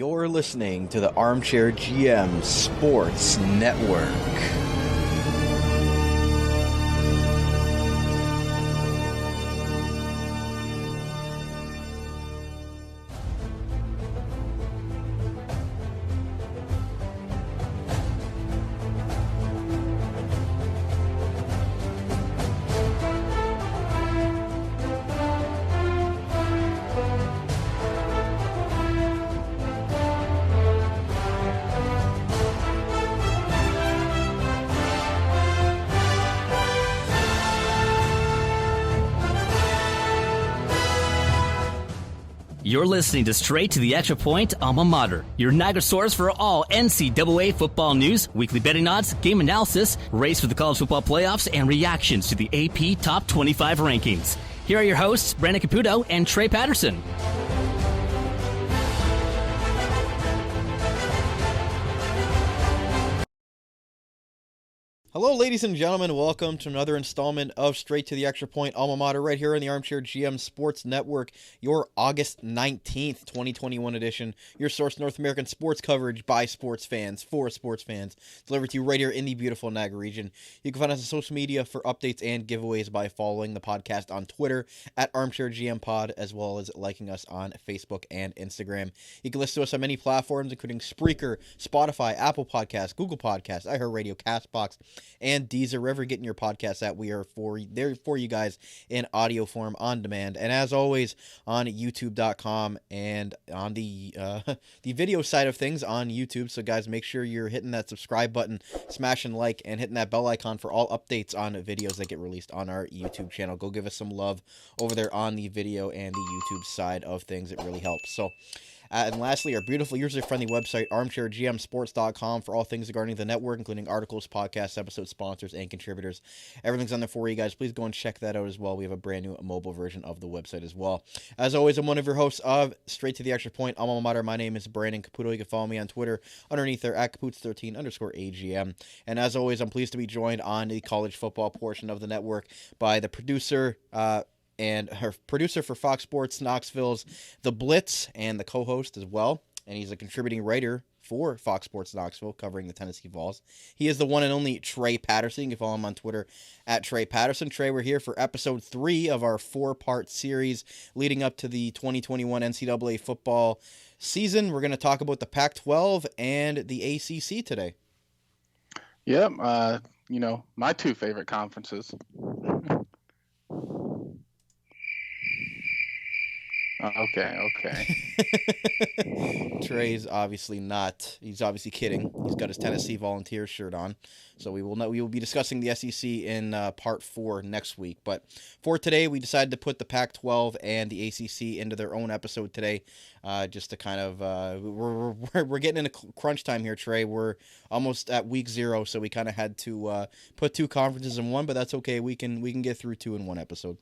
You're listening to the Armchair GM Sports Network. You're listening to Straight to the Extra Point Alma Mater, your Niagara source for all NCAA football news, weekly betting odds, game analysis, race for the college football playoffs, and reactions to the AP Top 25 rankings. Here are your hosts, Brandon Caputo and Treigh Patterson. Hello, ladies and gentlemen. Welcome to another installment of Straight to the Extra Point Alma Mater right here on the Armchair GM Sports Network, your August 19th, 2021 edition, your source North American sports coverage by sports fans, for sports fans, delivered to you right here in the beautiful Niagara region. You can find us on social media for updates and giveaways by following the podcast on Twitter at Armchair GM Pod, as well as liking us on Facebook and Instagram. You can listen to us on many platforms, including Spreaker, Spotify, Apple Podcasts, Google Podcasts, iHeartRadio, CastBox, and Deezer. Wherever you're getting your podcast at, we are there for you guys in audio form on demand. And as always, on YouTube.com and on the video side of things on YouTube. So guys, make sure you're hitting that subscribe button, smashing like, and hitting that bell icon for all updates on videos that get released on our YouTube channel. Go give us some love over there on the video and the YouTube side of things. It really helps. So and lastly, our beautiful, user-friendly website, armchairgmsports.com, for all things regarding the network, including articles, podcasts, episodes, sponsors, and contributors. Everything's on there for you guys. Please go and check that out as well. We have a brand new mobile version of the website as well. As always, I'm one of your hosts of Straight to the Extra Point Alma Mater. My name is Brandon Caputo. You can follow me on Twitter underneath there at Caputs13_AGM. And as always, I'm pleased to be joined on the college football portion of the network by the producer, and her producer for Fox Sports Knoxville's The Blitz, and the co-host as well. And he's a contributing writer for Fox Sports Knoxville, covering the Tennessee Vols. He is the one and only Treigh Patterson. You can follow him on Twitter at Treigh Patterson. Treigh, we're here for episode 3 of our 4-part series leading up to the 2021 NCAA football season. We're going to talk about the Pac-12 and the ACC today. Yep, my two favorite conferences. Okay. Trey's obviously not. He's obviously kidding. He's got his Tennessee Volunteers shirt on. So we will be discussing the SEC in part 4 next week. But for today, we decided to put the Pac-12 and the ACC into their own episode today, just to kind of we're getting into crunch time here, Treigh. We're almost at week 0, so we kind of had to put 2 conferences in one, but that's okay. We can get through 2 in one episode.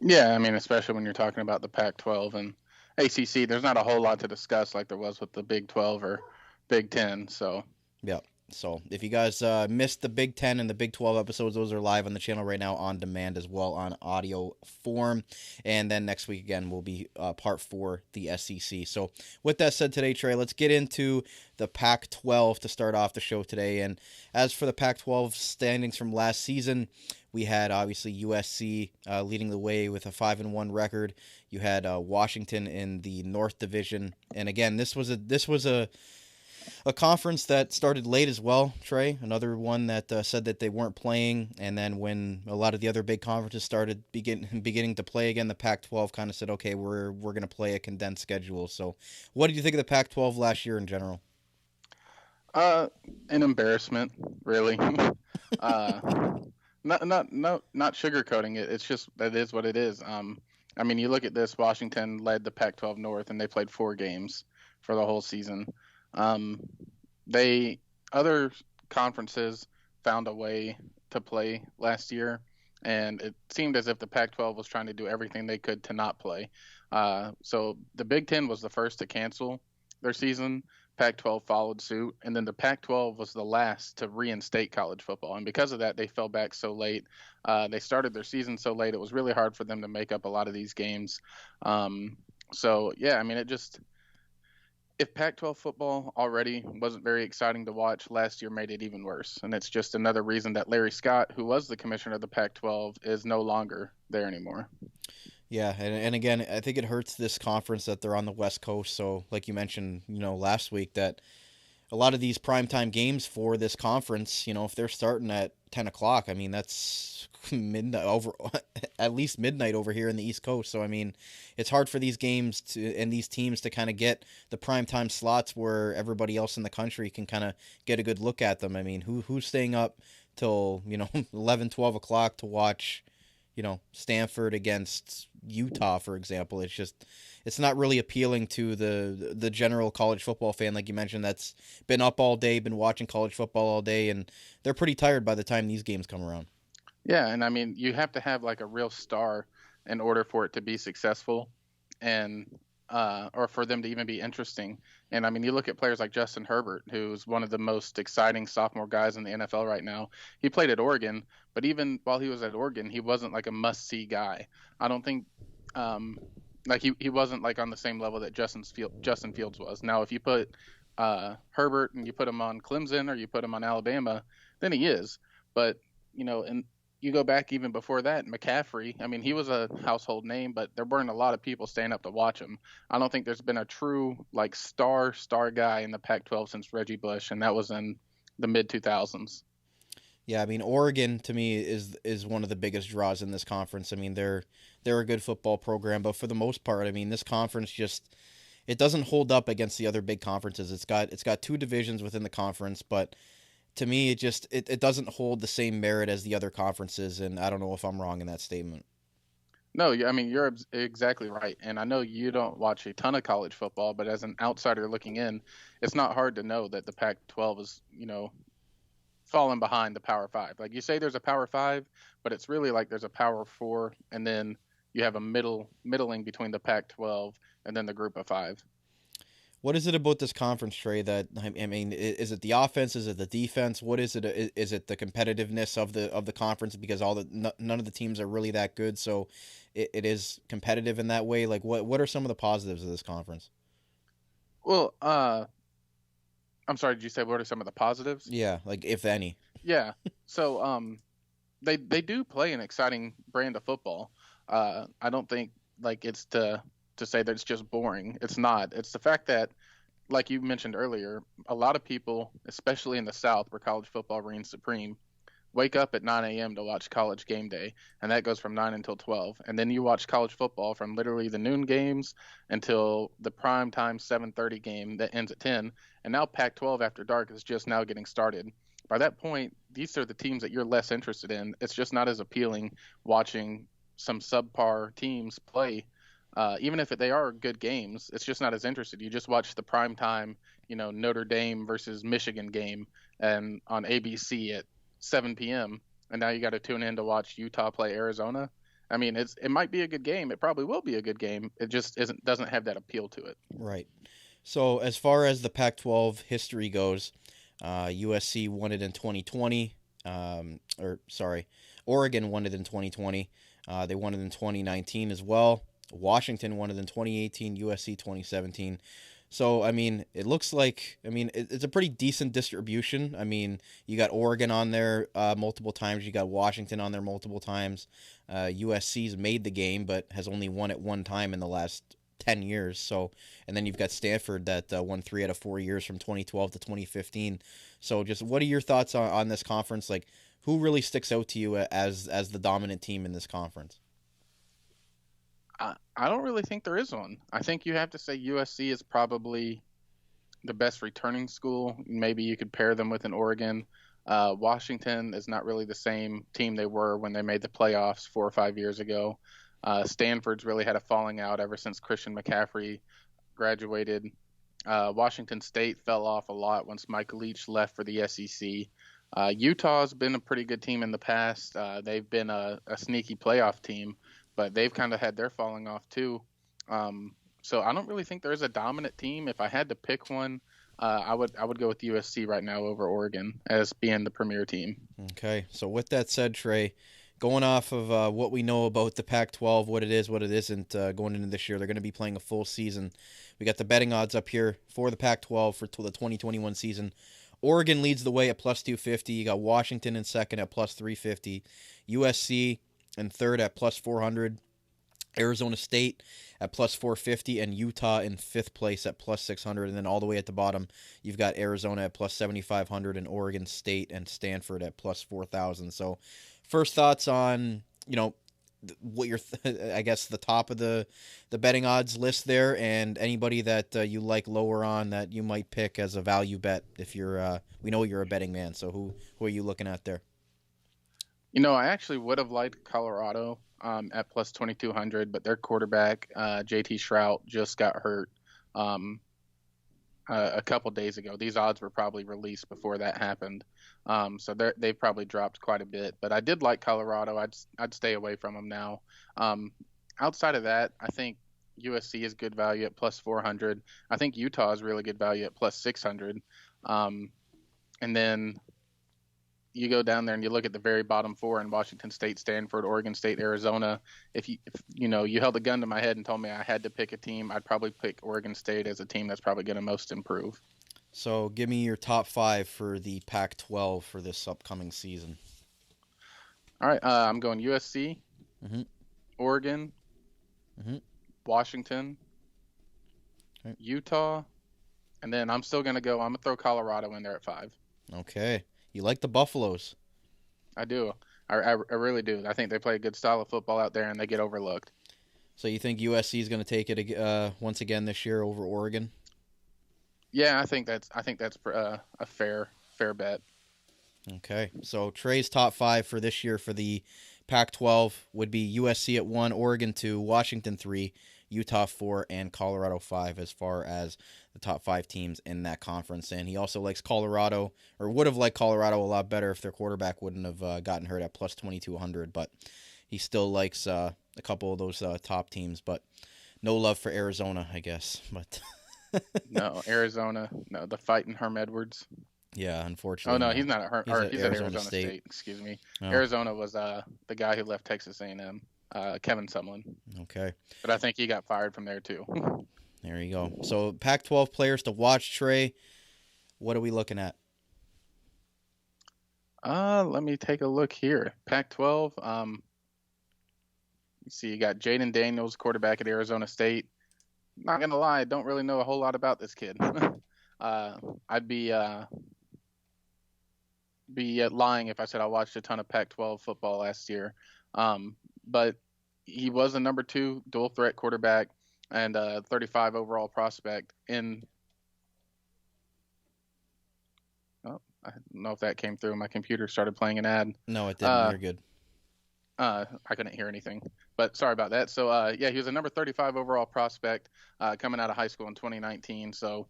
Yeah, I mean, especially when you're talking about the Pac-12 and ACC, there's not a whole lot to discuss like there was with the Big 12 or Big 10. So yeah. So if you guys missed the Big 10 and the Big 12 episodes, those are live on the channel right now on demand as well on audio form. And then next week, again, will be part 4, the SEC. So with that said today, Treigh, let's get into the Pac-12 to start off the show today. And as for the Pac-12 standings from last season, we had obviously USC leading the way with a 5-1 record. You had Washington in the North Division. And again, this was a conference that started late as well, Treigh. Another one that said that they weren't playing, and then when a lot of the other big conferences started beginning to play again, the Pac-12 kind of said, okay, we're going to play a condensed schedule. So what did you think of the Pac-12 last year in general? An embarrassment, really. Not sugarcoating it. It's just, that is what it is. I mean, you look at this, Washington led the Pac-12 North, and they played 4 games for the whole season. Other conferences found a way to play last year, and it seemed as if the Pac-12 was trying to do everything they could to not play. So the Big Ten was the first to cancel their season. Pac-12 followed suit, and then the Pac-12 was the last to reinstate college football. And because of that, they fell back so late. They started their season so late, it was really hard for them to make up a lot of these games. So, yeah, I mean, if Pac-12 football already wasn't very exciting to watch, last year made it even worse. And it's just another reason that Larry Scott, who was the commissioner of the Pac-12, is no longer there anymore. Yeah, and again, I think it hurts this conference that they're on the West Coast. So, like you mentioned, last week, that a lot of these primetime games for this conference, if they're starting at 10 o'clock, I mean, that's midnight over, at least midnight over here in the East Coast. So, I mean, it's hard for these games and these teams to kind of get the primetime slots where everybody else in the country can kind of get a good look at them. I mean, who's staying up till, 11, 12 o'clock to watch, Stanford against Utah, for example? It's not really appealing to the general college football fan, like you mentioned, that's been up all day, been watching college football all day, and they're pretty tired by the time these games come around. Yeah, and I mean, you have to have like a real star in order for it to be successful, and or for them to even be interesting. And I mean, you look at players like Justin Herbert, who's one of the most exciting sophomore guys in the NFL right now. He played at Oregon, but even while he was at Oregon, he wasn't like a must-see guy. I don't think like he wasn't like on the same level that Justin Fields was. Now, if you put Herbert and you put him on Clemson or you put him on Alabama, then he is. But and you go back even before that, McCaffrey. I mean, he was a household name, but there weren't a lot of people staying up to watch him. I don't think there's been a true like star guy in the Pac-12 since Reggie Bush, and that was in the mid 2000s. Yeah, I mean, Oregon to me is one of the biggest draws in this conference. I mean, they're a good football program, but for the most part, I mean, this conference just it doesn't hold up against the other big conferences. It's got two divisions within the conference, but to me, it doesn't hold the same merit as the other conferences, and I don't know if I'm wrong in that statement. No, I mean you're exactly right, and I know you don't watch a ton of college football, but as an outsider looking in, it's not hard to know that the Pac-12 is falling behind the Power Five. Like you say, there's a Power Five, but it's really like there's a Power Four, and then you have a middling between the Pac-12 and then the Group of Five. What is it about this conference, Trey? That I mean, is it the offense? Is it the defense? What is it? Is it the competitiveness of the conference? Because none of the teams are really that good, so it is competitive in that way. Like, what are some of the positives of this conference? Well, I'm sorry, did you say what are some of the positives? Yeah, like if any. Yeah. So they do play an exciting brand of football. I don't think like it's to say that it's just boring. It's not. It's the fact that, like you mentioned earlier, a lot of people, especially in the South where college football reigns supreme, wake up at 9 a.m. to watch college game day, and that goes from 9 until 12. And then you watch college football from literally the noon games until the prime time 7:30 game that ends at 10. And now Pac-12 after dark is just now getting started. By that point, these are the teams that you're less interested in. It's just not as appealing watching some subpar teams play. Even if they are good games, it's just not as interested. You just watch the prime time, Notre Dame versus Michigan game, and on ABC at 7 p.m. And now you got to tune in to watch Utah play Arizona. I mean, it might be a good game. It probably will be a good game. It just doesn't have that appeal to it. Right. So as far as the Pac-12 history goes, USC won it in 2020. Oregon won it in 2020. They won it in 2019 as well. Washington won it in 2018, USC 2017. So, I mean, it looks like, it's a pretty decent distribution. I mean, you got Oregon on there multiple times. You got Washington on there multiple times. USC's made the game, but has only won it one time in the last 10 years. So, and then you've got Stanford that won 3 out of 4 years from 2012 to 2015. So, just what are your thoughts on this conference? Like, who really sticks out to you as the dominant team in this conference? I don't really think there is one. I think you have to say USC is probably the best returning school. Maybe you could pair them with an Oregon. Washington is not really the same team they were when they made the playoffs 4 or 5 years ago. Stanford's really had a falling out ever since Christian McCaffrey graduated. Washington State fell off a lot once Mike Leach left for the SEC. Utah's been a pretty good team in the past. They've been a sneaky playoff team, but they've kind of had their falling off too. So I don't really think there is a dominant team. If I had to pick one, I would go with USC right now over Oregon as being the premier team. Okay, so with that said, Trey, going off of what we know about the Pac-12, what it is, what it isn't, going into this year, they're going to be playing a full season. We got the betting odds up here for the Pac-12 for the 2021 season. Oregon leads the way at plus 250. You got Washington in second at plus 350. USC in third at plus 400. Arizona State at plus 450, and Utah in fifth place at plus 600. And then all the way at the bottom, you've got Arizona at plus 7,500 and Oregon State and Stanford at plus 4,000. So first thoughts on, what you're, I guess, the top of the betting odds list there, and anybody that you like lower on that you might pick as a value bet if you're, we know you're a betting man. So who are you looking at there? I actually would have liked Colorado at plus 2,200, but their quarterback, JT Shrout, just got hurt a couple days ago. These odds were probably released before that happened, so they've probably dropped quite a bit. But I did like Colorado. I'd stay away from them now. Outside of that, I think USC is good value at plus 400. I think Utah is really good value at plus 600. And then you go down there and you look at the very bottom four in Washington State, Stanford, Oregon State, Arizona. If you held a gun to my head and told me I had to pick a team, I'd probably pick Oregon State as a team that's probably going to most improve. So give me your top five for the Pac-12 for this upcoming season. All right, I'm going USC, Oregon, Washington, Utah, and then I'm going to throw Colorado in there at 5. Okay. You like the Buffaloes? I do. I really do. I think they play a good style of football out there, and they get overlooked. So you think USC is going to take it once again this year over Oregon? Yeah, I think that's a fair bet. Okay. So Trey's top 5 for this year for the Pac-12 would be USC at 1, Oregon 2, Washington 3, Utah 4, and Colorado 5 as far as the top 5 teams in that conference. And he also likes Colorado, or would have liked Colorado a lot better if their quarterback wouldn't have gotten hurt at plus 2,200. But he still likes a couple of those top teams, but no love for Arizona, I guess. But no, Arizona. No, the fighting Herm Edwards. Yeah, unfortunately. Oh no, he's not at he's at Arizona State. State. Excuse me. Oh. Arizona was the guy who left Texas A&M, Kevin Sumlin. Okay. But I think he got fired from there too. There you go. So Pac-12 players to watch, Trey. What are we looking at? Let me take a look here. Pac-12. You see, you got Jaden Daniels, quarterback at Arizona State. Not gonna lie, I don't really know a whole lot about this kid. I'd be lying if I said I watched a ton of Pac-12 football last year. But he was a number 2 dual threat quarterback and a 35 overall prospect in. Oh, I don't know if that came through. My computer started playing an ad. No, it didn't. You're good. I couldn't hear anything, but sorry about that. So, yeah, he was a number 35 overall prospect coming out of high school in 2019. So,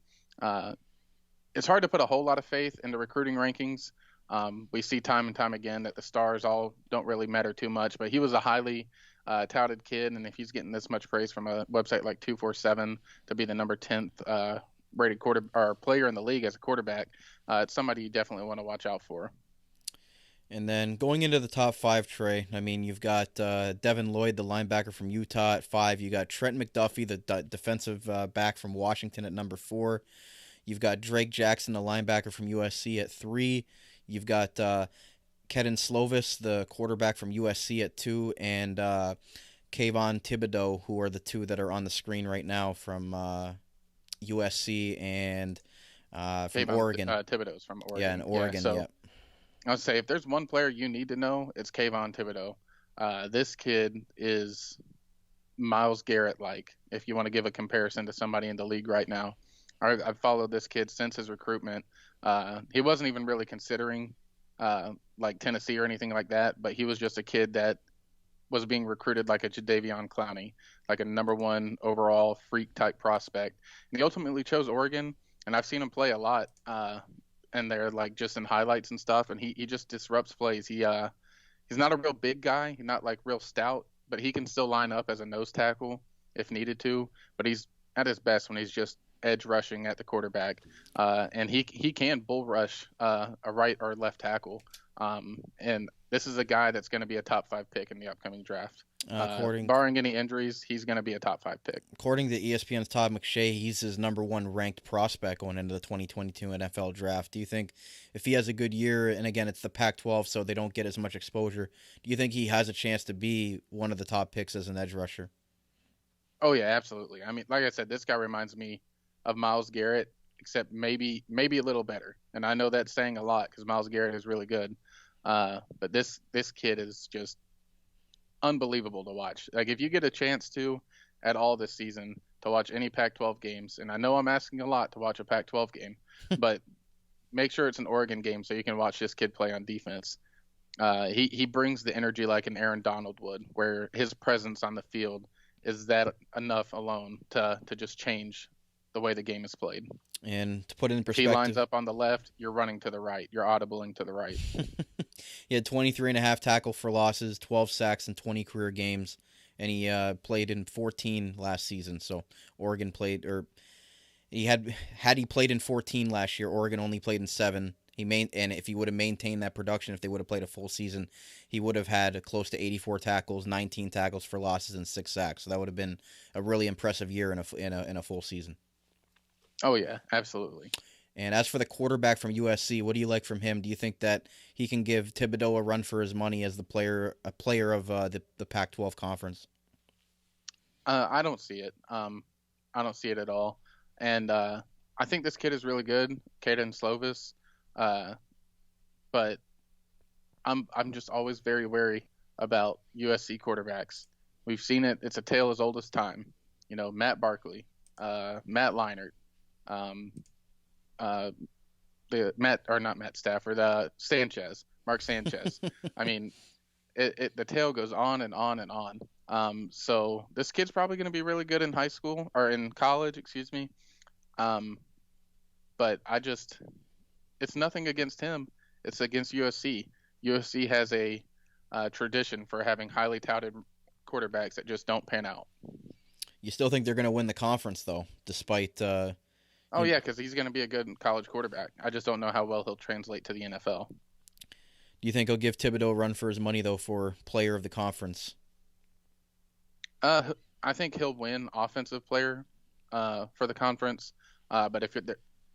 it's hard to put a whole lot of faith into recruiting rankings. We see time and time again that the stars all don't really matter too much, but he was a highly touted kid, and if he's getting this much praise from a website like 247 to be the number 10th rated player in the league as a quarterback, it's somebody you definitely want to watch out for. And then going into the top 5, Trey, I mean, you've got Devin Lloyd, the linebacker from Utah at 5. You got Trent McDuffie, the defensive back from Washington at number 4. You've got Drake Jackson, the linebacker from USC at 3. You've got Kedon Slovis, the quarterback from USC at 2, and Kayvon Thibodeau, who are the 2 that are on the screen right now from USC and from Oregon. Thibodeau's from Oregon. Yeah, in Oregon, yeah. I would say if there's one player you need to know, it's Kayvon Thibodeau. This kid is Myles Garrett-like, if you want to give a comparison to somebody in the league right now. I've followed this kid since his recruitment. He wasn't even really considering like Tennessee or anything like that, but he was just a kid that was being recruited like a Jadeveon Clowney, like a number 1 overall freak-type prospect. And he ultimately chose Oregon, and I've seen him play a lot. And they're like just in highlights and stuff, and he just disrupts plays. He's not a real big guy, he's not like real stout, but he can still line up as a nose tackle if needed to. But he's at his best when he's just edge rushing at the quarterback, and he can bull rush a right or left tackle. And this is a guy that's going to be a top 5 pick in the upcoming draft. Barring any injuries, he's going to be a top 5 pick. According to ESPN's Todd McShay, he's his number 1 ranked prospect going into the 2022 NFL draft. Do you think if he has a good year, and again, it's the Pac-12, so they don't get as much exposure, do you think he has a chance to be one of the top picks as an edge rusher? Oh, yeah, absolutely. I mean, like I said, this guy reminds me of Myles Garrett, except maybe a little better. And I know that's saying a lot because Myles Garrett is really good. But this kid is just unbelievable to watch. Like, if you get a chance to at all this season to watch any Pac-12 games, and I know I'm asking a lot to watch a Pac-12 game, but make sure it's an Oregon game so you can watch this kid play on defense. He brings the energy like an Aaron Donald would, where his presence on the field is that enough alone to just change the way the game is played. And to put it in perspective, he lines up on the left, you're running to the right, you're audibling to the right. He had 23.5 tackle for losses, 12 sacks in 20 career games, and he played in 14 last season. So Oregon played, or he had he played in 14 last year, Oregon only played in 7. And if he would have maintained that production, if they would have played a full season, he would have had close to 84 tackles, 19 tackles for losses, and 6 sacks. So that would have been a really impressive year in a full season. Oh yeah, absolutely. And as for the quarterback from USC, what do you like from him? Do you think that he can give Thibodeau a run for his money as a player of the Pac-12 conference? I don't see it. I don't see it at all. And I think this kid is really good, Caden Slovis. But I'm just always very wary about USC quarterbacks. We've seen it. It's a tale as old as time. You know, Matt Barkley, Matt Leinart, Mark Sanchez. I mean, the tale goes on and on and on. So this kid's probably going to be really good in high school or in college, excuse me. But it's nothing against him. It's against USC. USC has a tradition for having highly touted quarterbacks that just don't pan out. You still think they're going to win the conference, though, despite... Oh, yeah, because he's going to be a good college quarterback. I just don't know how well he'll translate to the NFL. Do you think he'll give Thibodeau a run for his money, though, for player of the conference? I think he'll win offensive player for the conference. But if it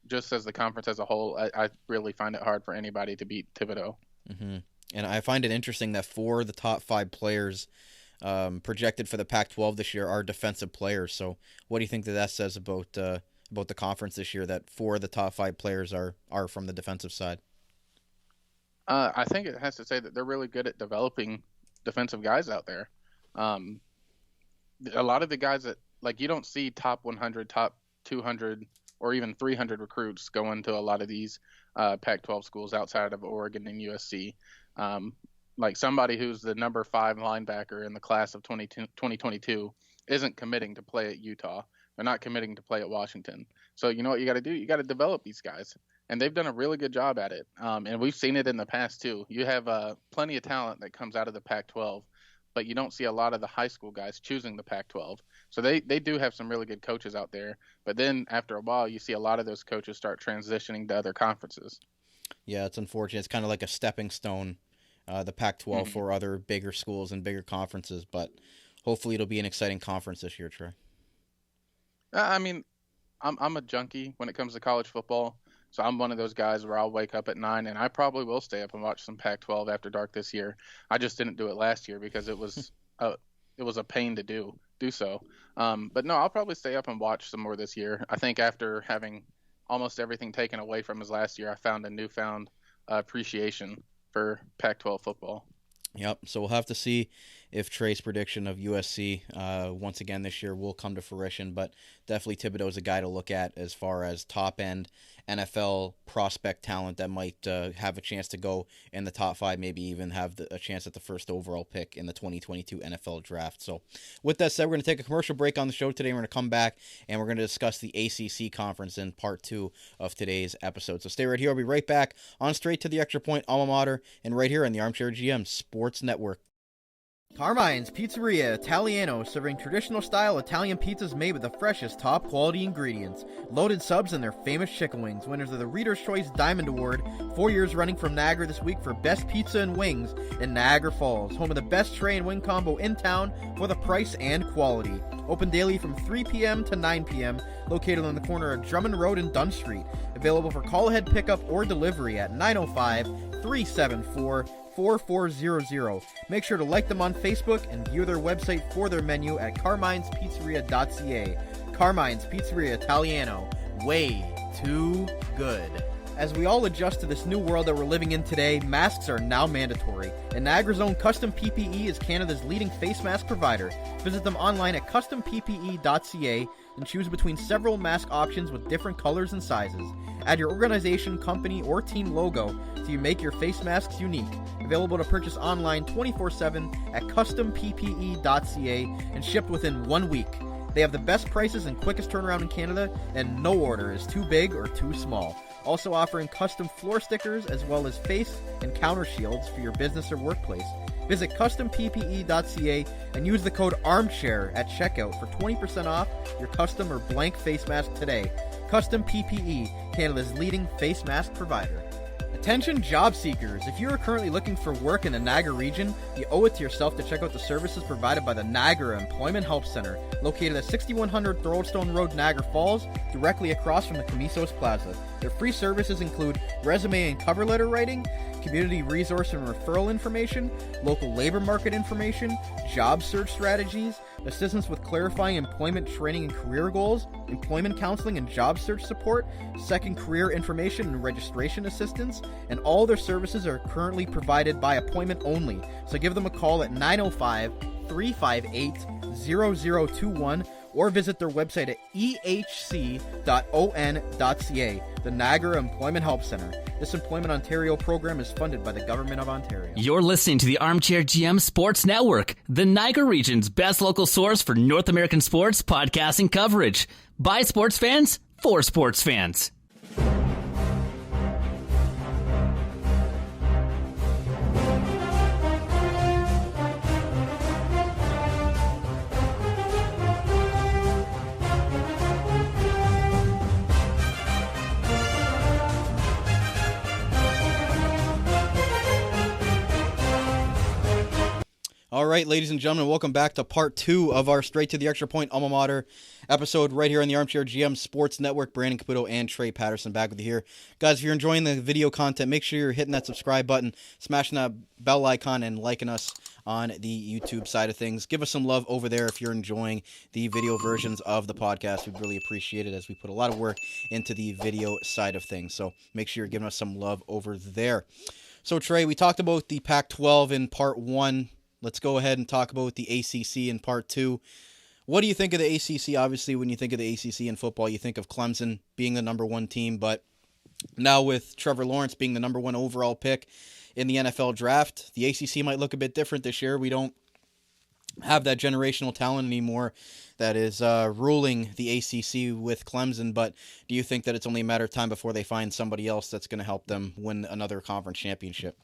just as the conference as a whole, I really find it hard for anybody to beat Thibodeau. Mm-hmm. And I find it interesting that 4 of the top 5 players projected for the Pac-12 this year are defensive players. So what do you think that says about the conference this year, that 4 of the top 5 players are from the defensive side? I think it has to say that they're really good at developing defensive guys out there. A lot of the guys that, like, you don't see top 100, top 200, or even 300 recruits go into a lot of these Pac-12 schools outside of Oregon and USC. Like somebody who's the number 5 linebacker in the class of 2022 isn't committing to play at Utah. They're not committing to play at Washington. So you know what you got to do? You got to develop these guys. And they've done a really good job at it. And we've seen it in the past, too. You have plenty of talent that comes out of the Pac-12, but you don't see a lot of the high school guys choosing the Pac-12. So they do have some really good coaches out there. But then after a while, you see a lot of those coaches start transitioning to other conferences. Yeah, it's unfortunate. It's kind of like a stepping stone, the Pac-12 for other bigger schools and bigger conferences. But hopefully it'll be an exciting conference this year, Trey. I mean, I'm a junkie when it comes to college football. So I'm one of those guys where I'll wake up at 9, and I probably will stay up and watch some Pac-12 after dark this year. I just didn't do it last year because it was a pain to do so. But no, I'll probably stay up and watch some more this year. I think after having almost everything taken away from us last year, I found a newfound appreciation for Pac-12 football. Yep, so we'll have to see if Trey's prediction of USC once again this year will come to fruition, but definitely Thibodeau's a guy to look at as far as top-end NFL prospect talent that might have a chance to go in the top 5, maybe even have a chance at the first overall pick in the 2022 NFL Draft. So with that said, we're going to take a commercial break on the show today. We're going to come back, and we're going to discuss the ACC Conference in part 2 of today's episode. So stay right here. I'll be right back on Straight to the Extra Point Alma Mater and right here on the Armchair GM Sports Network. Carmine's Pizzeria Italiano, serving traditional-style Italian pizzas made with the freshest, top-quality ingredients. Loaded subs and their famous chicken wings. Winners of the Reader's Choice Diamond Award, 4 years running from Niagara this week for Best Pizza and Wings in Niagara Falls. Home of the best tray and wing combo in town for the price and quality. Open daily from 3 p.m. to 9 p.m., located on the corner of Drummond Road and Dunn Street. Available for call-ahead pickup or delivery at 905-374-4400. Make sure to like them on Facebook and view their website for their menu at carmine'spizzeria.ca. Carmine's Pizzeria Italiano. Way too good. As we all adjust to this new world that we're living in today, masks are now mandatory. And Niagara's own Custom PPE is Canada's leading face mask provider. Visit them online at customppe.ca and choose between several mask options with different colors and sizes. Add your organization, company, or team logo so you make your face masks unique. Available to purchase online 24/7 at customppe.ca and shipped within 1 week. They have the best prices and quickest turnaround in Canada, and no order is too big or too small. Also offering custom floor stickers as well as face and counter shields for your business or workplace. Visit customppe.ca and use the code ARMCHAIR at checkout for 20% off your custom or blank face mask today. Custom PPE, Canada's leading face mask provider. Attention job seekers, if you are currently looking for work in the Niagara region, you owe it to yourself to check out the services provided by the Niagara Employment Help Center, located at 6100 Thoroldstone Road, Niagara Falls, directly across from the Camisos Plaza. Their free services include resume and cover letter writing, community resource and referral information, local labor market information, job search strategies, assistance with clarifying employment training and career goals, employment counseling and job search support, second career information and registration assistance, and all their services are currently provided by appointment only. So give them a call at 905-358-0021 or visit their website at ehc.on.ca, the Niagara Employment Help Center. This Employment Ontario program is funded by the Government of Ontario. You're listening to the Armchair GM Sports Network, the Niagara region's best local source for North American sports podcasting coverage. By sports fans, for sports fans. All right, ladies and gentlemen, welcome back to part 2 of our Straight to the Extra Point Alma Mater episode right here on the Armchair GM Sports Network. Brandon Caputo and Trey Patterson back with you here. Guys, if you're enjoying the video content, make sure you're hitting that subscribe button, smashing that bell icon, and liking us on the YouTube side of things. Give us some love over there if you're enjoying the video versions of the podcast. We'd really appreciate it as we put a lot of work into the video side of things. So make sure you're giving us some love over there. So, Trey, we talked about the Pac-12 in part 1. Let's go ahead and talk about the ACC in part 2. What do you think of the ACC? Obviously, when you think of the ACC in football, you think of Clemson being the number 1 team, but now with Trevor Lawrence being the number 1 overall pick in the NFL draft, the ACC might look a bit different this year. We don't have that generational talent anymore that is ruling the ACC with Clemson, but do you think that it's only a matter of time before they find somebody else that's going to help them win another conference championship?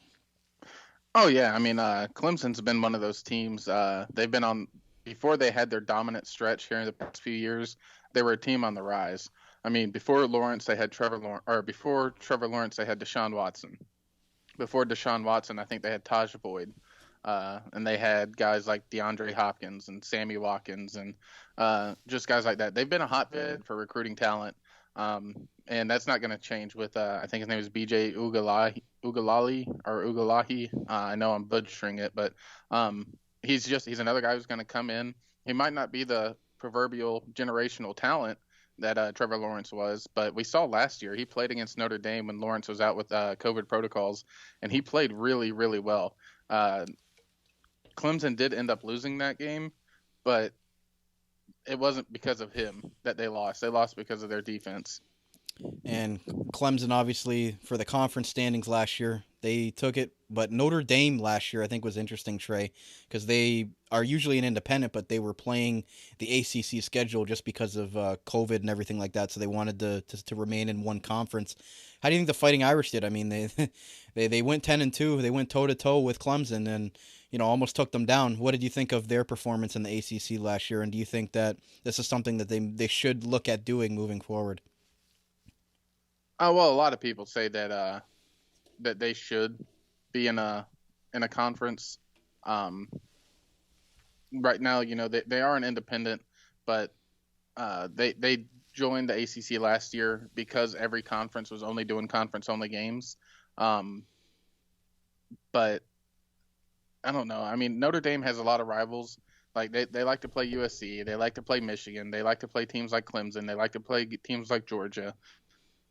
Oh, yeah. I mean, Clemson's been one of those teams. They've been on, before they had their dominant stretch here in the past few years, they were a team on the rise. I mean, before Lawrence, they had before Trevor Lawrence, they had Deshaun Watson. Before Deshaun Watson, I think they had Taj Boyd. And they had guys like DeAndre Hopkins and Sammy Watkins and just guys like that. They've been a hotbed for recruiting talent. And that's not going to change with, I think his name is BJ Ugalahi. I know I'm butchering it, but he's another guy who's going to come in. He might not be the proverbial generational talent that Trevor Lawrence was, but we saw last year he played against Notre Dame when Lawrence was out with COVID protocols, and he played really, really well. Clemson did end up losing that game, but it wasn't because of him that they lost. They lost because of their defense. And Clemson, obviously, for the conference standings last year, they took it. But Notre Dame last year, I think, was interesting, Trey, because they are usually an independent, but they were playing the ACC schedule just because of COVID and everything like that. So they wanted to remain in one conference. How do you think the Fighting Irish did? I mean, they went 10-2. They went toe-to-toe with Clemson. And, almost took them down. What did you think of their performance in the ACC last year, and do you think that this is something that they should look at doing moving forward? Well, a lot of people say that they should be in a conference. Um, right now, they are an independent, but they joined the ACC last year because every conference was only doing conference only games. Um, but I don't know. I mean, Notre Dame has a lot of rivals. Like they like to play USC, they like to play Michigan, they like to play teams like Clemson, they like to play teams like Georgia.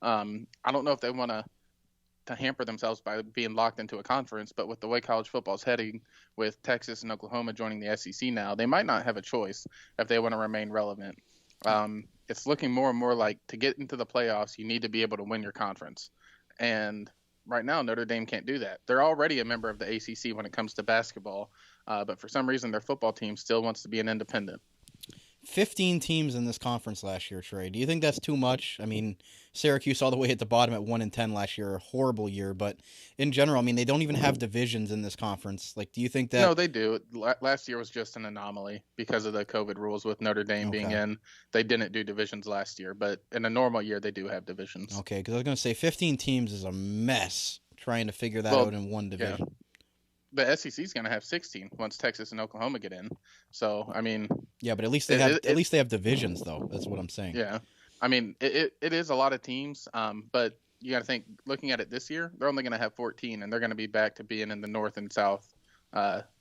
I don't know if they want to hamper themselves by being locked into a conference, but with the way college football is heading, with Texas and Oklahoma joining the SEC now, they might not have a choice if they want to remain relevant. It's looking more and more like to get into the playoffs, you need to be able to win your conference. And right now, Notre Dame can't do that. They're already a member of the ACC when it comes to basketball, but for some reason, their football team still wants to be an independent. 15 teams in this conference last year, Trey. Do you think that's too much? I mean, Syracuse all the way at the bottom at 1-10 last year, a horrible year. But in general, I mean, they don't even have divisions in this conference. Like, do you think that? No, they do. Last year was just an anomaly because of the COVID rules with Notre Dame being in. They didn't do divisions last year, but in a normal year, they do have divisions. Okay, because I was going to say 15 teams is a mess trying to figure that out in one division. Yeah. The SEC is going to have 16 once Texas and Oklahoma get in. So, I mean, yeah, but at least they have divisions, though. That's what I'm saying. Yeah, I mean, it is a lot of teams, but you got to think, looking at it this year, they're only going to have 14, and they're going to be back to being in the North and South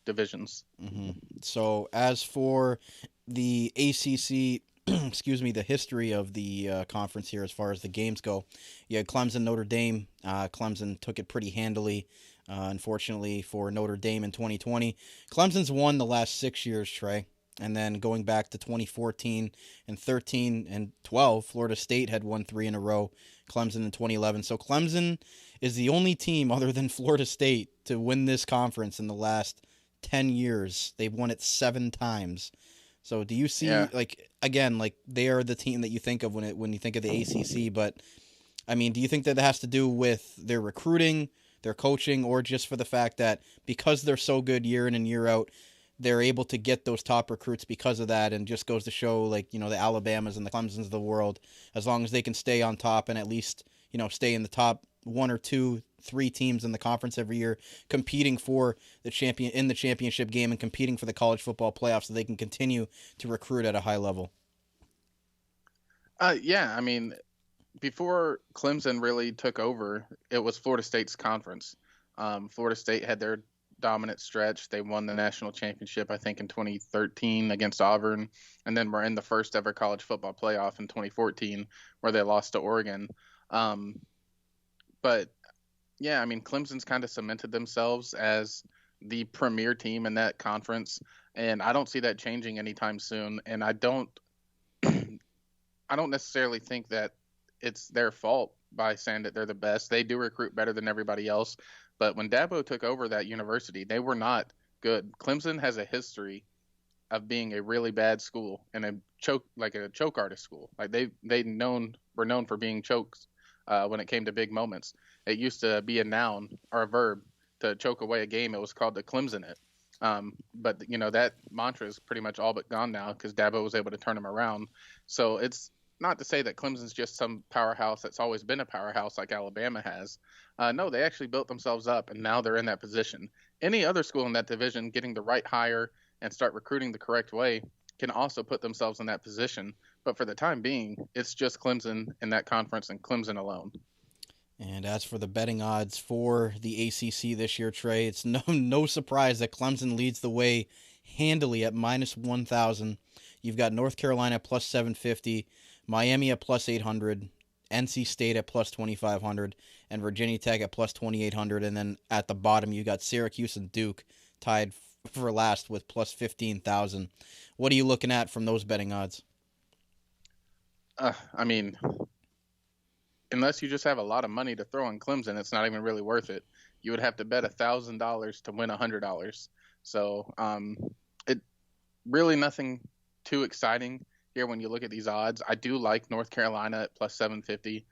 divisions. Mm-hmm. So, as for the ACC, excuse me, the history of the conference here as far as the games go, you had Clemson, Notre Dame. Clemson took it pretty handily. Unfortunately for Notre Dame in 2020. Clemson's won the last 6 years, Trey. And then going back to 2014 and 13 and 12, Florida State had won 3 in a row. Clemson in 2011. So Clemson is the only team other than Florida State to win this conference in the last 10 years. They've won it 7 times. So do you see, again, they are the team that you think of when you think of the ACC. But, I mean, do you think that has to do with their recruiting, their coaching, or just for the fact that because they're so good year in and year out, they're able to get those top recruits because of that, and just goes to show, the Alabamas and the Clemsons of the world, as long as they can stay on top and at least, stay in the top 1 or 2, 3 teams in the conference every year, competing for the championship game and competing for the college football playoffs, so they can continue to recruit at a high level. I mean, before Clemson really took over, it was Florida State's conference. Florida State had their dominant stretch. They won the national championship, I think, in 2013 against Auburn, and then were in the first ever college football playoff in 2014, where they lost to Oregon. But yeah, I mean, Clemson's kind of cemented themselves as the premier team in that conference, and I don't see that changing anytime soon. And I don't necessarily think that it's their fault by saying that they're the best. They do recruit better than everybody else. But when Dabo took over that university, they were not good. Clemson has a history of being a really bad school and a choke artist school. Like they were known for being chokes when it came to big moments. It used to be a noun or a verb to choke away a game. It was called to Clemson it. But that mantra is pretty much all but gone now because Dabo was able to turn them around. So it's not to say that Clemson's just some powerhouse that's always been a powerhouse like Alabama has. No, they actually built themselves up, and now they're in that position. Any other school in that division getting the right hire and start recruiting the correct way can also put themselves in that position. But for the time being, it's just Clemson in that conference and Clemson alone. And as for the betting odds for the ACC this year, Trey, it's no surprise that Clemson leads the way handily at minus 1,000. You've got North Carolina plus 750, Miami at plus 800, NC State at plus 2,500, and Virginia Tech at plus 2,800. And then at the bottom, you got Syracuse and Duke tied for last with plus 15,000. What are you looking at from those betting odds? I mean, unless you just have a lot of money to throw on Clemson, it's not even really worth it. You would have to bet $1,000 to win $100. So it really nothing too exciting here when you look at these odds. I do like North Carolina at plus 750.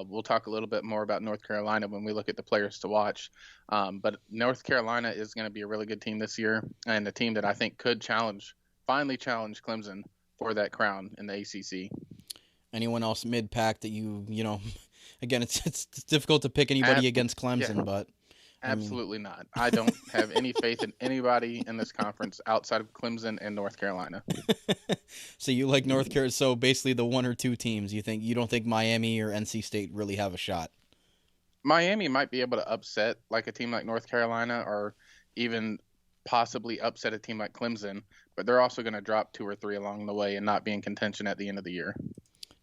We'll talk a little bit more about North Carolina when we look at the players to watch. But North Carolina is going to be a really good team this year, and a team that I think could finally challenge Clemson for that crown in the ACC. Anyone else mid-pack that you know, again, it's difficult to pick anybody against Clemson, yeah. but Absolutely not. I don't have any faith in anybody in this conference outside of Clemson and North Carolina. So you like North Carolina? So basically, the one or two teams you don't think Miami or NC State really have a shot? Miami might be able to upset like a team like North Carolina, or even possibly upset a team like Clemson, but they're also going to drop 2 or 3 along the way and not be in contention at the end of the year.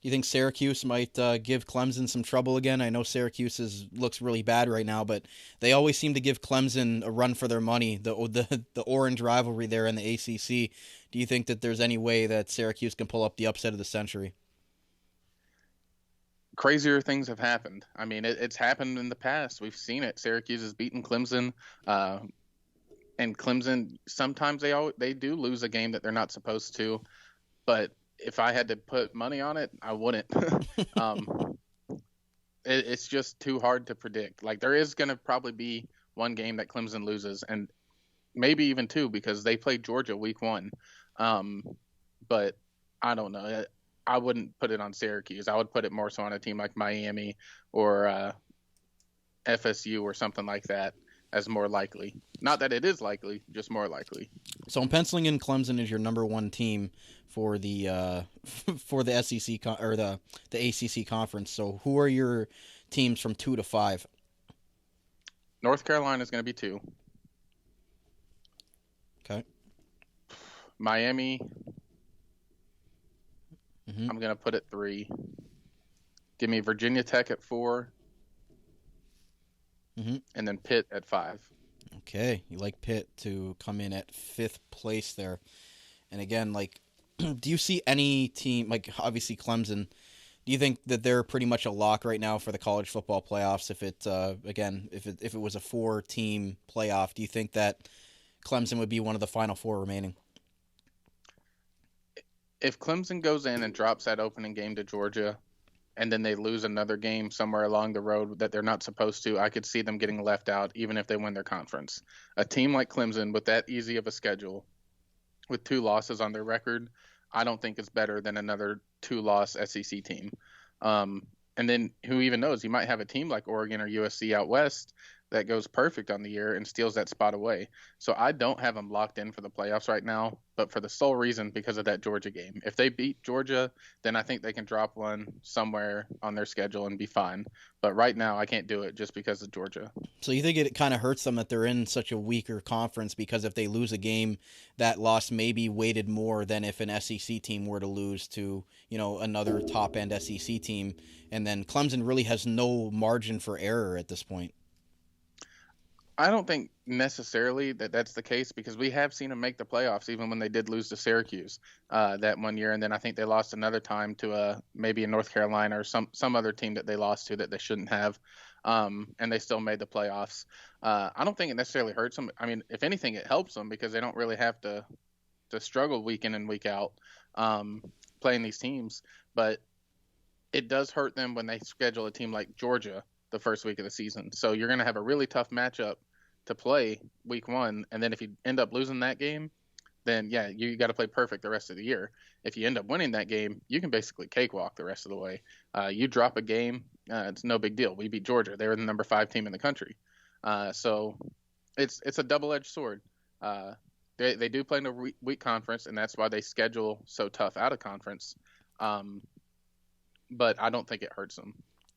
Do you think Syracuse might give Clemson some trouble again? I know Syracuse looks really bad right now, but they always seem to give Clemson a run for their money. The orange rivalry there in the ACC. Do you think that there's any way that Syracuse can pull up the upset of the century? Crazier things have happened. I mean, it's happened in the past. We've seen it. Syracuse has beaten Clemson, and Clemson sometimes they do lose a game that they're not supposed to, but if I had to put money on it, I wouldn't. It's just too hard to predict. Like, there is going to probably be one game that Clemson loses, and maybe even 2, because they played Georgia week 1. But I don't know. I wouldn't put it on Syracuse. I would put it more so on a team like Miami or FSU or something like that as more likely. Not that it is likely, just more likely. So I'm penciling in Clemson as your number 1 team for the SEC or the ACC conference. So who are your teams from 2 to 5? North Carolina is going to be 2. Okay. Miami, I'm going to put it 3. Give me Virginia Tech at 4. And then Pitt at 5. Okay, you like Pitt to come in at 5th place there. And again, like, do you see any team, like obviously Clemson, do you think that they're pretty much a lock right now for the college football playoffs? If it if it was a 4-team playoff, do you think that Clemson would be one of the final 4 remaining? If Clemson goes in and drops that opening game to Georgia, and then they lose another game somewhere along the road that they're not supposed to, I could see them getting left out even if they win their conference. A team like Clemson with that easy of a schedule, with 2 losses on their record, I don't think is better than another 2-loss SEC team. And then who even knows? You might have a team like Oregon or USC out west that goes perfect on the year and steals that spot away. So I don't have them locked in for the playoffs right now, but for the sole reason because of that Georgia game. If they beat Georgia, then I think they can drop one somewhere on their schedule and be fine. But right now I can't do it just because of Georgia. So you think it kind of hurts them that they're in such a weaker conference, because if they lose a game, that loss may be weighted more than if an SEC team were to lose to, another top-end SEC team, and then Clemson really has no margin for error at this point? I don't think necessarily that's the case, because we have seen them make the playoffs even when they did lose to Syracuse that one year, and then I think they lost another time to maybe a North Carolina or some other team that they lost to that they shouldn't have, and they still made the playoffs. I don't think it necessarily hurts them. I mean, if anything, it helps them because they don't really have to struggle week in and week out playing these teams, but it does hurt them when they schedule a team like Georgia the first week of the season. So you're going to have a really tough matchup to play week 1, and then if you end up losing that game, then yeah, you got to play perfect the rest of the year. If you end up winning that game, you can basically cakewalk the rest of the way. You drop a game, it's no big deal. We beat Georgia; they were the number 5 team in the country. So it's a double-edged sword. They do play in a weak conference, and that's why they schedule so tough out of conference. But I don't think it hurts them.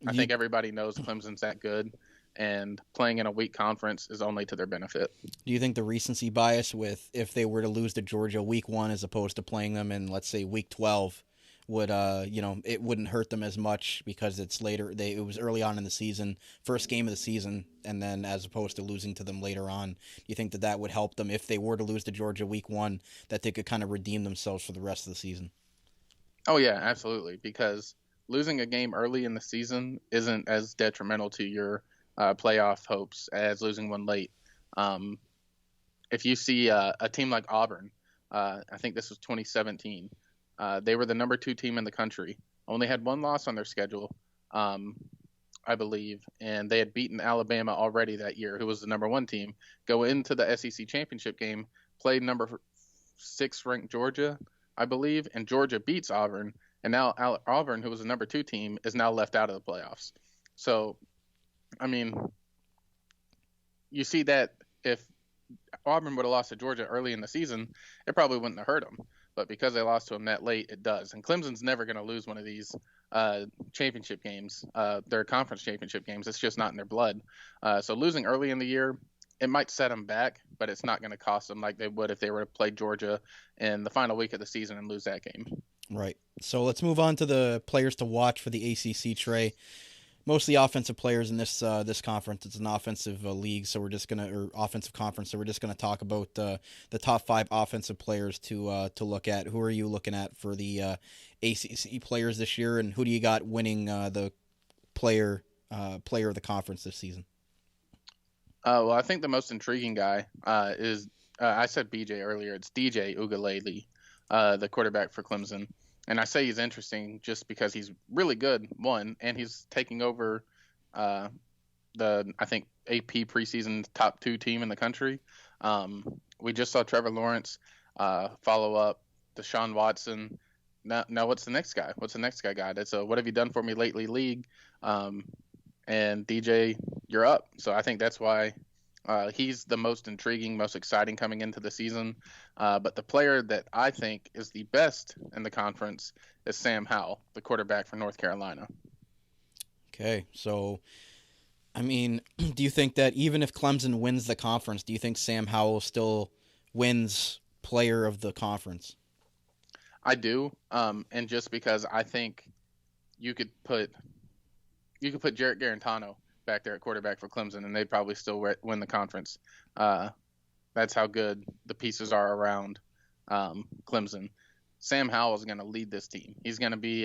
I think everybody knows Clemson's that good, and playing in a weak conference is only to their benefit. Do you think the recency bias with if they were to lose to Georgia week 1 as opposed to playing them in, let's say, week 12 would, it wouldn't hurt them as much because it's later, it was early on in the season, first game of the season, and then as opposed to losing to them later on? Do you think that would help them if they were to lose to Georgia week 1, that they could kind of redeem themselves for the rest of the season? Oh, yeah, absolutely, because losing a game early in the season isn't as detrimental to your playoff hopes as losing one late. If you see a team like Auburn, I think this was 2017, They were the number 2 team in the country. Only had one loss on their schedule, I believe, and they had beaten Alabama already that year, who was the number 1 team. Go into the SEC championship game, played number 6 ranked Georgia, I believe, and Georgia beats Auburn. And now Auburn, who was the number 2 team, is now left out of the playoffs. So, I mean, you see that if Auburn would have lost to Georgia early in the season, it probably wouldn't have hurt them. But because they lost to them that late, it does. And Clemson's never going to lose one of these championship games, their conference championship games. It's just not in their blood. So losing early in the year, it might set them back, but it's not going to cost them like they would if they were to play Georgia in the final week of the season and lose that game. Right. So let's move on to the players to watch for the ACC, Treigh. Mostly offensive players in this conference. It's an offensive league, so we're just offensive conference. So we're just gonna talk about the top 5 offensive players to look at. Who are you looking at for the ACC players this year, and who do you got winning the player of the conference this season? Well, I think the most intriguing guy is I said BJ earlier. It's DJ Uiagalelei, the quarterback for Clemson. And I say he's interesting just because he's really good, one, and he's taking over the, I think, AP preseason top 2 team in the country. We just saw Trevor Lawrence follow up Deshaun Watson. Now what's the next guy? What's the next guy got? It's a what have you done for me lately league. And DJ, you're up. So I think that's why he's the most intriguing, most exciting coming into the season. But the player that I think is the best in the conference is Sam Howell, the quarterback for North Carolina. Okay, so, I mean, do you think that even if Clemson wins the conference, do you think Sam Howell still wins player of the conference? I do, and just because I think you could put Jarrett Garantano back there at quarterback for Clemson, and they'd probably still win the conference. That's how good the pieces are around Clemson. Sam Howell is going to lead this team. He's going to be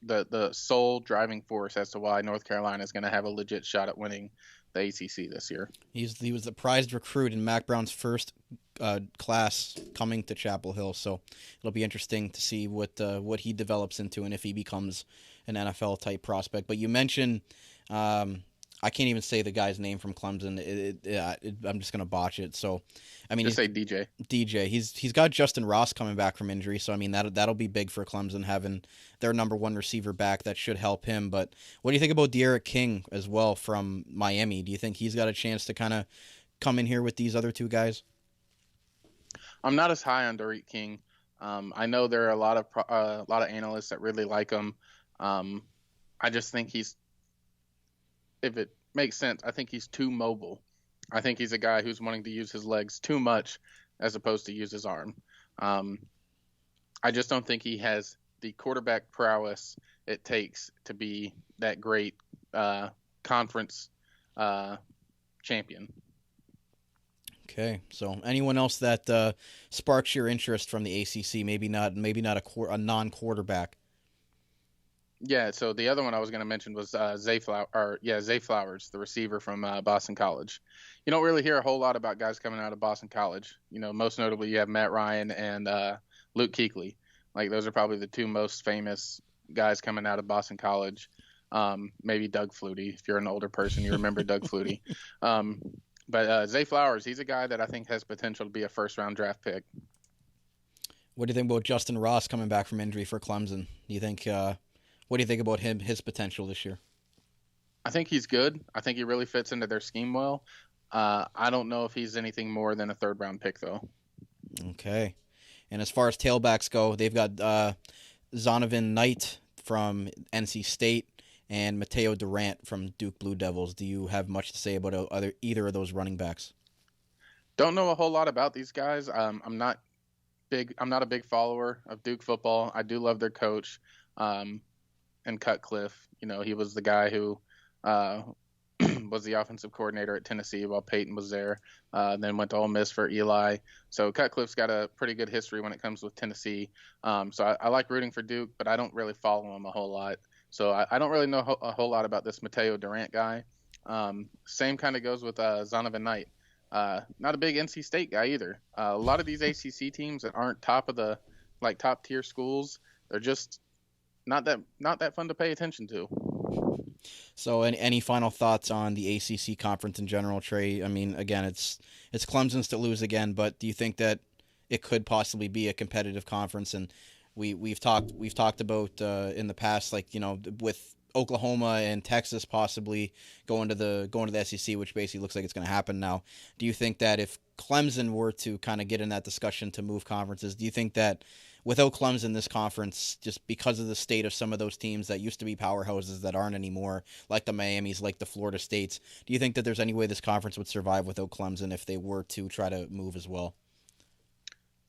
the sole driving force as to why North Carolina is going to have a legit shot at winning the ACC this year. He was the prized recruit in Mac Brown's first class coming to Chapel Hill, so it'll be interesting to see what he develops into and if he becomes an NFL type prospect. But you mentioned I can't even say the guy's name from Clemson. I'm just gonna botch it. So, I mean, just say DJ. DJ. He's got Justin Ross coming back from injury, so I mean that'll be big for Clemson having their number 1 receiver back. That should help him. But what do you think about De'Aaron King as well from Miami? Do you think he's got a chance to kind of come in here with these other 2 guys? I'm not as high on De'Aaron King. I know there are a lot of analysts that really like him. I just think if it makes sense, I think he's too mobile. I think he's a guy who's wanting to use his legs too much as opposed to use his arm. I just don't think he has the quarterback prowess it takes to be that great conference champion. Okay, so anyone else that sparks your interest from the ACC? Maybe not a non-quarterback. Yeah, so the other one I was going to mention was Zay Flowers, the receiver from Boston College. You don't really hear a whole lot about guys coming out of Boston College. You know, most notably you have Matt Ryan and Luke Kuechly. Like those are probably the 2 most famous guys coming out of Boston College. Maybe Doug Flutie. If you're an older person, you remember Doug Flutie. But Zay Flowers, he's a guy that I think has potential to be a first-round draft pick. What do you think about Justin Ross coming back from injury for Clemson? What do you think about his potential this year? I think he's good. I think he really fits into their scheme well. I don't know if he's anything more than a 3rd-round pick, though. Okay. And as far as tailbacks go, they've got Zonovan Knight from NC State and Mateo Durant from Duke Blue Devils. Do you have much to say about either of those running backs? Don't know a whole lot about these guys. I'm not a big follower of Duke football. I do love their coach. And Cutcliffe, you know, he was the guy who was the offensive coordinator at Tennessee while Peyton was there, then went to Ole Miss for Eli. So Cutcliffe's got a pretty good history when it comes with Tennessee. So I like rooting for Duke, but I don't really follow him a whole lot. So I don't really know a whole lot about this Mateo Durant guy. Same kind of goes with Zonovan Knight. Not a big NC State guy either. A lot of these ACC teams that aren't top of the like top tier schools, they're just not that fun to pay attention to. So, any final thoughts on the ACC conference in general, Treigh? I mean, again, it's Clemson's to lose again, but do you think that it could possibly be a competitive conference? And we've talked about in the past, like, with Oklahoma and Texas possibly going to the SEC, which basically looks like it's going to happen now. Do you think that if Clemson were to kind of get in that discussion to move conferences, do you think that without Clemson, this conference, just because of the state of some of those teams that used to be powerhouses that aren't anymore, like the Miamis, like the Florida States, do you think that there's any way this conference would survive without Clemson if they were to try to move as well?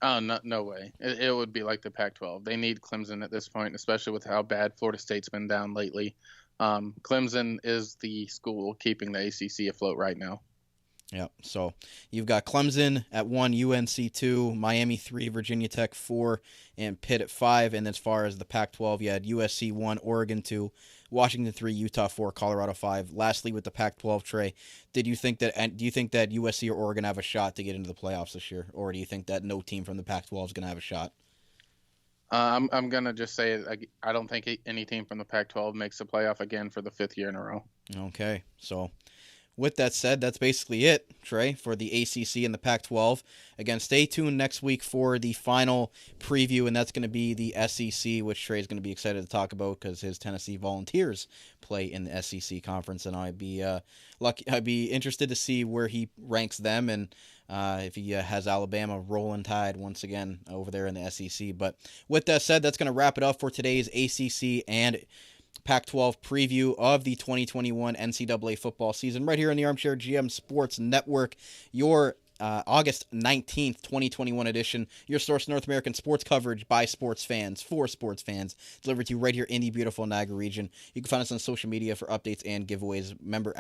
Oh, no way. It would be like the Pac-12. They need Clemson at this point, especially with how bad Florida State's been down lately. Clemson is the school keeping the ACC afloat right now. Yeah, so you've got Clemson at 1, UNC 2, Miami 3, Virginia Tech 4, and Pitt at 5. And as far as the Pac-12, you had USC 1, Oregon 2, Washington 3, Utah 4, Colorado 5. Lastly, with the Pac-12, Treigh, do you think that USC or Oregon have a shot to get into the playoffs this year, or do you think that no team from the Pac-12 is going to have a shot? I'm gonna just say I don't think any team from the Pac-12 makes the playoff again for the 5th year in a row. Okay, so with that said, that's basically it, Treigh, for the ACC and the Pac-12. Again, stay tuned next week for the final preview, and that's going to be the SEC, which Trey's going to be excited to talk about because his Tennessee Volunteers play in the SEC conference, and I'd be interested to see where he ranks them and if he has Alabama rolling tide once again over there in the SEC. But with that said, that's going to wrap it up for today's ACC and Pac-12 preview of the 2021 NCAA football season right here in the Armchair GM Sports Network, your August 19th, 2021 edition, your source North American sports coverage by sports fans, for sports fans, delivered to you right here in the beautiful Niagara region. You can find us on social media for updates and giveaways. Remember,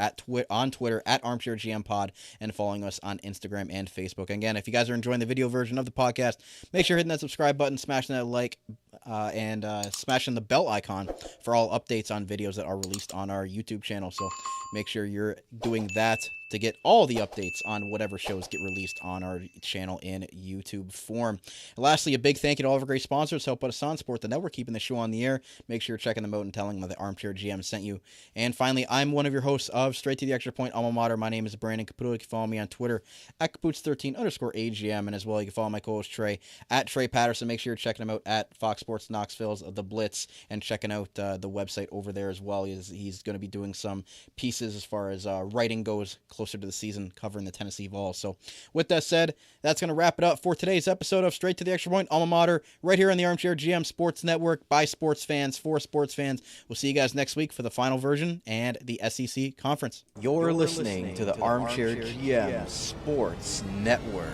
on Twitter, at Armchair GM Pod, and following us on Instagram and Facebook. Again, if you guys are enjoying the video version of the podcast, make sure you're hitting that subscribe button, smashing that like, and smashing the bell icon for all updates on videos that are released on our YouTube channel. So make sure you're doing that to get all the updates on whatever shows get released on our channel in YouTube form. And lastly, a big thank you to all of our great sponsors. Help us on Support the Network, keeping the show on the air. Make sure you're checking them out and telling them that the Armchair GM sent you. And finally, I'm one of your hosts of Straight to the Extra Point Alma Mater. My name is Brandon Caputo. You can follow me on Twitter at Caputs13_AGM. And as well, you can follow my co-host Treigh at Treigh Patterson. Make sure you're checking him out at Fox Sports Knoxville's The Blitz and checking out the website over there as well. He's going to be doing some pieces as far as writing goes closer to the season, covering the Tennessee Vols. So with that said, that's going to wrap it up for today's episode of Straight to the Extra Point Alma Mater, right here on the Armchair GM Sports Network, by sports fans, for sports fans. We'll see you guys next week for the final version and the SEC conference. You're listening to the Armchair GM Sports Network.